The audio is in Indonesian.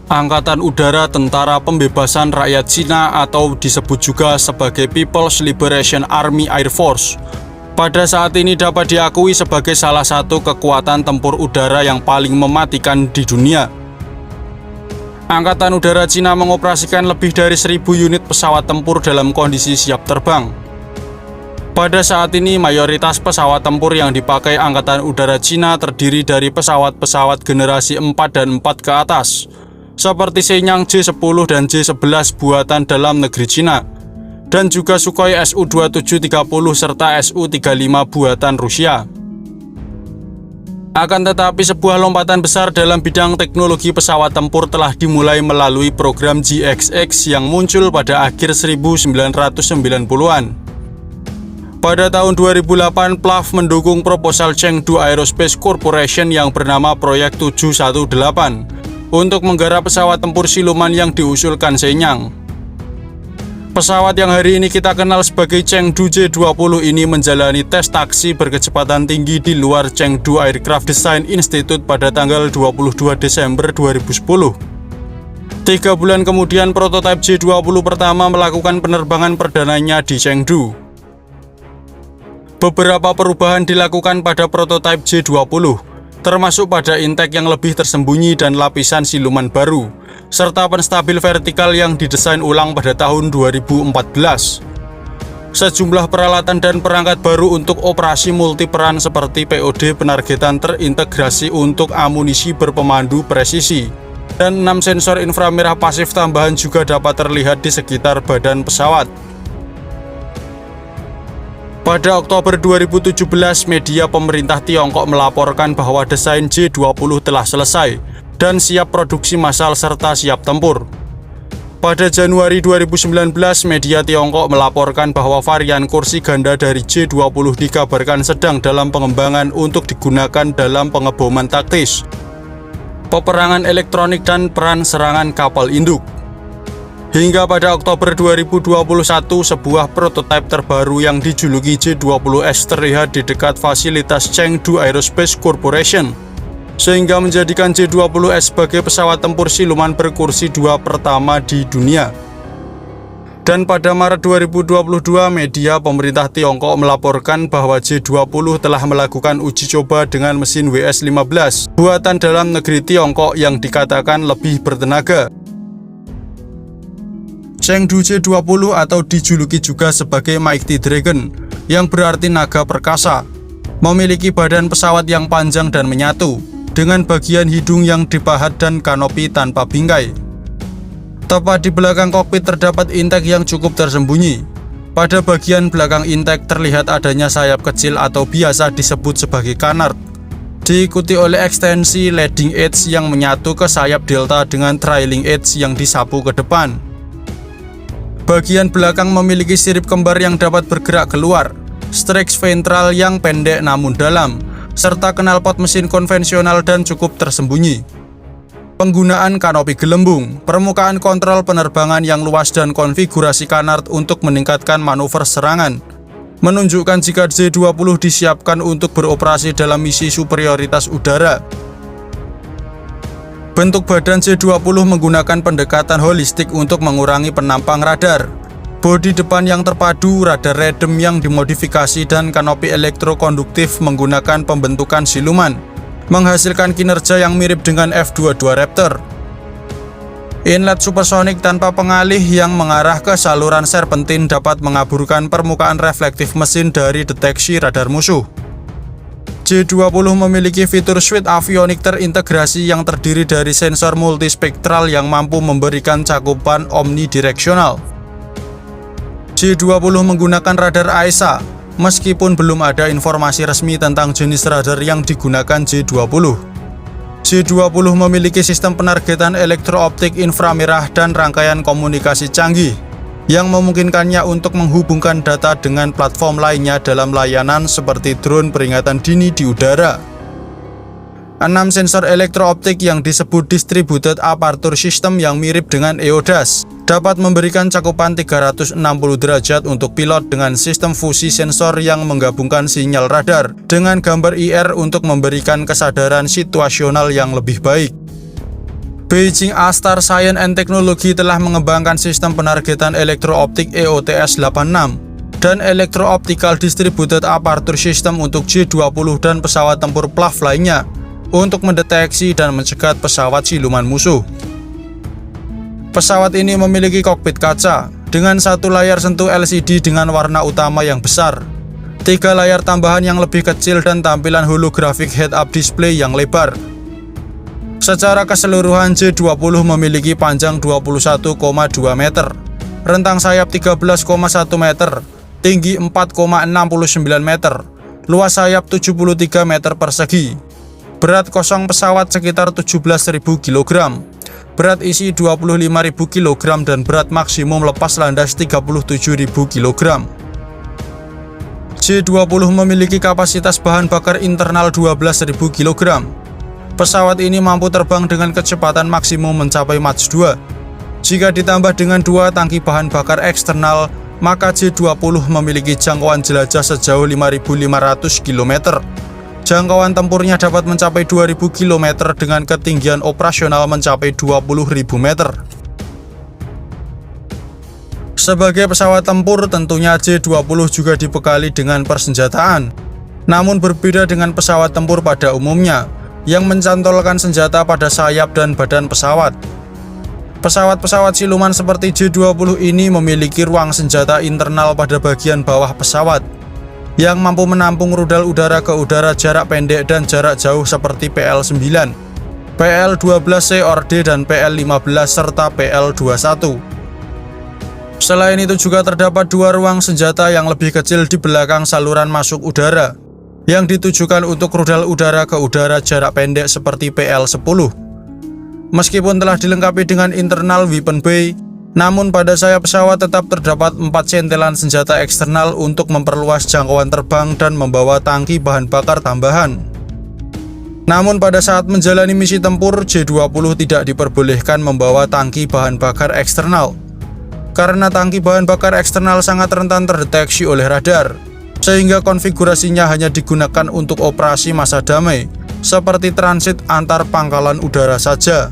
Angkatan Udara Tentara Pembebasan Rakyat Cina atau disebut juga sebagai People's Liberation Army Air Force, pada saat ini dapat diakui sebagai salah satu kekuatan tempur udara yang paling mematikan di dunia. Angkatan Udara Cina mengoperasikan lebih dari 1.000 unit pesawat tempur dalam kondisi siap terbang. Pada saat ini, mayoritas pesawat tempur yang dipakai Angkatan Udara Cina terdiri dari pesawat-pesawat generasi 4 dan 4 ke atas, seperti Shenyang J-10 dan J-11 buatan dalam negeri Cina, dan juga Sukhoi Su-2730 serta Su-35 buatan Rusia. Akan tetapi, sebuah lompatan besar dalam bidang teknologi pesawat tempur telah dimulai melalui program GXX yang muncul pada akhir 1990-an. Pada tahun 2008, PLAF mendukung proposal Chengdu Aerospace Corporation yang bernama Proyek 718 untuk menggarap pesawat tempur siluman yang diusulkan Shenyang. Pesawat yang hari ini kita kenal sebagai Chengdu J-20 ini menjalani tes taksi berkecepatan tinggi di luar Chengdu Aircraft Design Institute pada tanggal 22 Desember 2010. 3 bulan kemudian, prototipe J-20 pertama melakukan penerbangan perdananya di Chengdu. Beberapa perubahan dilakukan pada prototipe J-20, termasuk pada intake yang lebih tersembunyi dan lapisan siluman baru, serta penstabil vertikal yang didesain ulang pada tahun 2014. Sejumlah peralatan dan perangkat baru untuk operasi multiperan seperti POD penargetan terintegrasi untuk amunisi berpemandu presisi, dan 6 sensor inframerah pasif tambahan juga dapat terlihat di sekitar badan pesawat. Pada Oktober 2017, media pemerintah Tiongkok melaporkan bahwa desain J-20 telah selesai dan siap produksi massal serta siap tempur. Pada Januari 2019, media Tiongkok melaporkan bahwa varian kursi ganda dari J-20 dikabarkan sedang dalam pengembangan untuk digunakan dalam pengeboman taktis, peperangan elektronik, dan peran serangan kapal induk. Hingga pada Oktober 2021, sebuah prototipe terbaru yang dijuluki J-20S terlihat di dekat fasilitas Chengdu Aerospace Corporation, sehingga menjadikan J-20S sebagai pesawat tempur siluman berkursi 2 pertama di dunia. Dan pada Maret 2022, media pemerintah Tiongkok melaporkan bahwa J-20 telah melakukan uji coba dengan mesin WS-15 buatan dalam negeri Tiongkok yang dikatakan lebih bertenaga. Chengdu J-20 atau dijuluki juga sebagai Mighty Dragon, yang berarti naga perkasa, memiliki badan pesawat yang panjang dan menyatu, dengan bagian hidung yang dipahat dan kanopi tanpa bingkai. Tepat di belakang kokpit terdapat intake yang cukup tersembunyi. Pada bagian belakang intake terlihat adanya sayap kecil atau biasa disebut sebagai canard, diikuti oleh ekstensi leading edge yang menyatu ke sayap delta dengan trailing edge yang disapu ke depan. Bagian belakang memiliki sirip kembar yang dapat bergerak keluar, strakes ventral yang pendek namun dalam, serta knalpot mesin konvensional dan cukup tersembunyi. Penggunaan kanopi gelembung, permukaan kontrol penerbangan yang luas, dan konfigurasi canard untuk meningkatkan manuver serangan menunjukkan jika J-20 disiapkan untuk beroperasi dalam misi superioritas udara. Bentuk badan J-20 menggunakan pendekatan holistik untuk mengurangi penampang radar, bodi depan yang terpadu, radar redem yang dimodifikasi, dan kanopi elektrokonduktif menggunakan pembentukan siluman, menghasilkan kinerja yang mirip dengan F-22 Raptor. Inlet supersonik tanpa pengalih yang mengarah ke saluran serpentin dapat mengaburkan permukaan reflektif mesin dari deteksi radar musuh. J-20 memiliki fitur suite avionik terintegrasi yang terdiri dari sensor multispektral yang mampu memberikan cakupan omnidireksional. J-20 menggunakan radar AESA, meskipun belum ada informasi resmi tentang jenis radar yang digunakan J-20. J-20 memiliki sistem penargetan elektrooptik inframerah dan rangkaian komunikasi canggih yang memungkinkannya untuk menghubungkan data dengan platform lainnya dalam layanan seperti drone peringatan dini di udara. 6 sensor elektrooptik yang disebut Distributed Aperture System yang mirip dengan EODAS dapat memberikan cakupan 360 derajat untuk pilot dengan sistem fusi sensor yang menggabungkan sinyal radar dengan gambar IR untuk memberikan kesadaran situasional yang lebih baik. Beijing Astar Science and Technology telah mengembangkan sistem penargetan elektro-optik EOTS-86 dan Electro-Optical Distributed Aperture System untuk J-20 dan pesawat tempur PLAF lainnya untuk mendeteksi dan mencegat pesawat siluman musuh. Pesawat ini memiliki kokpit kaca dengan satu layar sentuh LCD dengan warna utama yang besar, 3 layar tambahan yang lebih kecil dan tampilan holographic head-up display yang lebar. Secara keseluruhan J-20 memiliki panjang 21,2 meter, rentang sayap 13,1 meter, tinggi 4,69 meter, luas sayap 73 meter persegi. Berat kosong pesawat sekitar 17.000 kg, berat isi 25.000 kg dan berat maksimum lepas landas 37.000 kg. J-20 memiliki kapasitas bahan bakar internal 12.000 kg. Pesawat ini mampu terbang dengan kecepatan maksimum mencapai Mach 2. Jika ditambah dengan 2 tangki bahan bakar eksternal, maka J-20 memiliki jangkauan jelajah sejauh 5.500 km. Jangkauan tempurnya dapat mencapai 2.000 km dengan ketinggian operasional mencapai 20.000 meter. Sebagai pesawat tempur, tentunya J-20 juga dibekali dengan persenjataan. Namun berbeda dengan pesawat tempur pada umumnya, yang mencantolkan senjata pada sayap dan badan pesawat. Pesawat-pesawat siluman seperti J-20 ini memiliki ruang senjata internal pada bagian bawah pesawat yang mampu menampung rudal udara ke udara jarak pendek dan jarak jauh seperti PL-9, PL-12C Orde dan PL-15 serta PL-21. Selain itu juga terdapat 2 ruang senjata yang lebih kecil di belakang saluran masuk udara yang ditujukan untuk rudal udara ke udara jarak pendek seperti PL-10. Meskipun telah dilengkapi dengan internal weapon bay, namun pada sayap pesawat tetap terdapat 4 centelan senjata eksternal untuk memperluas jangkauan terbang dan membawa tangki bahan bakar tambahan. Namun pada saat menjalani misi tempur, J-20 tidak diperbolehkan membawa tangki bahan bakar eksternal, karena tangki bahan bakar eksternal sangat rentan terdeteksi oleh radar, sehingga konfigurasinya hanya digunakan untuk operasi masa damai, seperti transit antar pangkalan udara saja.